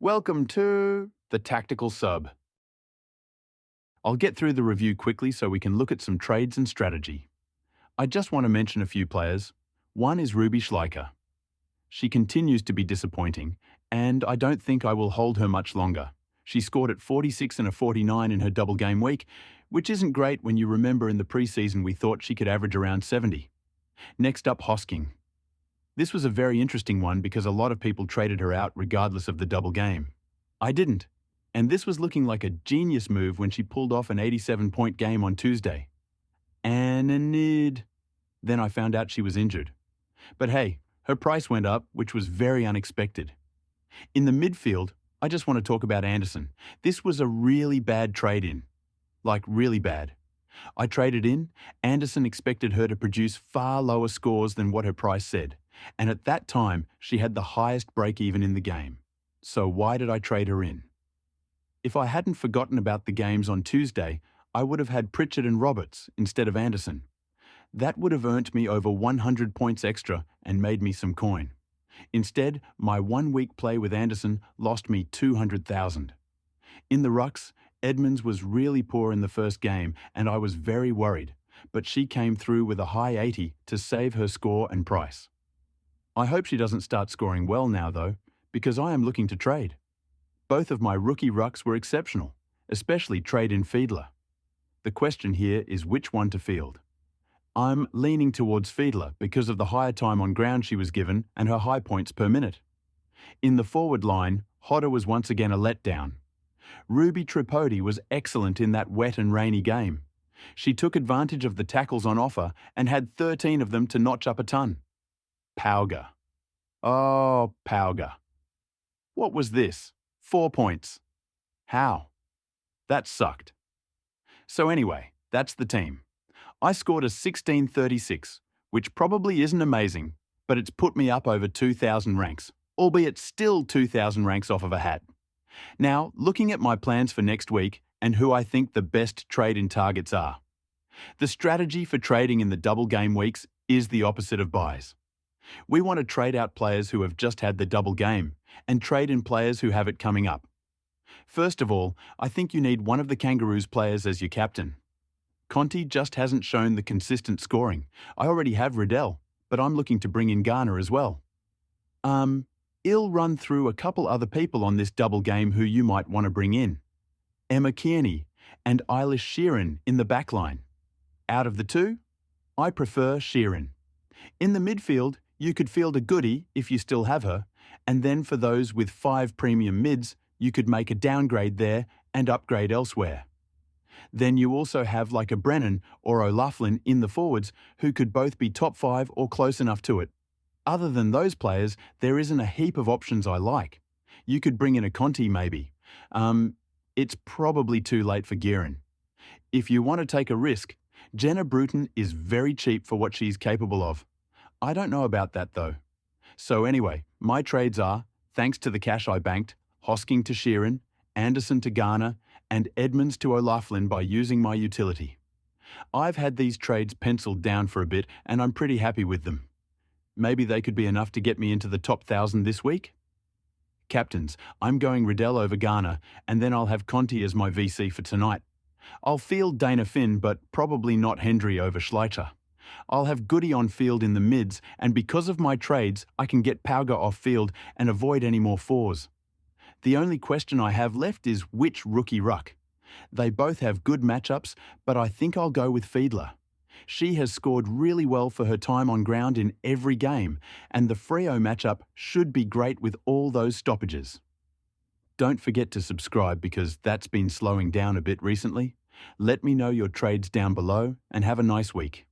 Welcome to the Tactical Sub. I'll get through the review quickly so we can look at some trades and strategy. I just want to mention a few players. One is Ruby Schleicher. She continues to be disappointing, and I don't think I will hold her much longer. She scored at 46 and a 49 in her double game week, which isn't great when you remember in the preseason we thought she could average around 70. Next up, Hosking. This was a very interesting one because a lot of people traded her out regardless of the double game. I didn't, and this was looking like a genius move when she pulled off an 87-point game on Tuesday. Then I found out she was injured. But hey, her price went up, which was very unexpected. In the midfield, I just want to talk about Anderson. This was a really bad trade-in. Like really bad. I traded in, Anderson expected her to produce far lower scores than what her price said, and at that time she had the highest break-even in the game. So why did I trade her in? If I hadn't forgotten about the games on Tuesday, I would have had Pritchard and Roberts instead of Anderson. That would have earned me over 100 points extra and made me some coin. Instead, my 1 week play with Anderson lost me 200,000. In the rucks, Edmonds was really poor in the first game and I was very worried, but she came through with a high 80 to save her score and price. I hope she doesn't start scoring well now though, because I am looking to trade. Both of my rookie rucks were exceptional, especially trade-in Fiedler. The question here is which one to field. I'm leaning towards Fiedler because of the higher time on ground she was given and her high points per minute. In the forward line, Hodder was once again a letdown. Ruby Tripodi was excellent in that wet and rainy game. She took advantage of the tackles on offer and had 13 of them to notch up a ton. Pauga. Oh, Pauga. What was this? 4 points. How? That sucked. So anyway, that's the team. I scored a 1636, which probably isn't amazing, but it's put me up over 2,000 ranks, albeit still 2,000 ranks off of a hat. Now, looking at my plans for next week and who I think the best trade-in targets are. The strategy for trading in the double game weeks is the opposite of buys. We want to trade out players who have just had the double game and trade in players who have it coming up. First of all, I think you need one of the Kangaroos players as your captain. Conti just hasn't shown the consistent scoring. I already have Riddell, but I'm looking to bring in Garner as well. I'll run through a couple other people on this double game who you might want to bring in. Emma Kearney and Eilish Sheeran in the backline. Out of the two, I prefer Sheeran. In the midfield, you could field a Goody if you still have her, and then for those with 5 premium mids, you could make a downgrade there and upgrade elsewhere. Then you also have like a Brennan or O'Loughlin in the forwards who could both be top 5 or close enough to it. Other than those players, there isn't a heap of options I like. You could bring in a Conti maybe. It's probably too late for Guerin. If you want to take a risk, Jenna Bruton is very cheap for what she's capable of. I don't know about that though. So anyway, my trades are, thanks to the cash I banked, Hosking to Sheeran, Anderson to Garner, and Edmonds to O'Loughlin by using my utility. I've had these trades penciled down for a bit and I'm pretty happy with them. Maybe they could be enough to get me into the top 1,000 this week? Captains, I'm going Riddell over Garner, and then I'll have Conti as my VC for tonight. I'll field Dana Finn, but probably not Hendry over Schleicher. I'll have Goody on field in the mids, and because of my trades, I can get Pauga off field and avoid any more fours. The only question I have left is which rookie ruck. They both have good matchups, but I think I'll go with Fiedler. She has scored really well for her time on ground in every game, and the Freo matchup should be great with all those stoppages. Don't forget to subscribe because that's been slowing down a bit recently. Let me know your trades down below and have a nice week.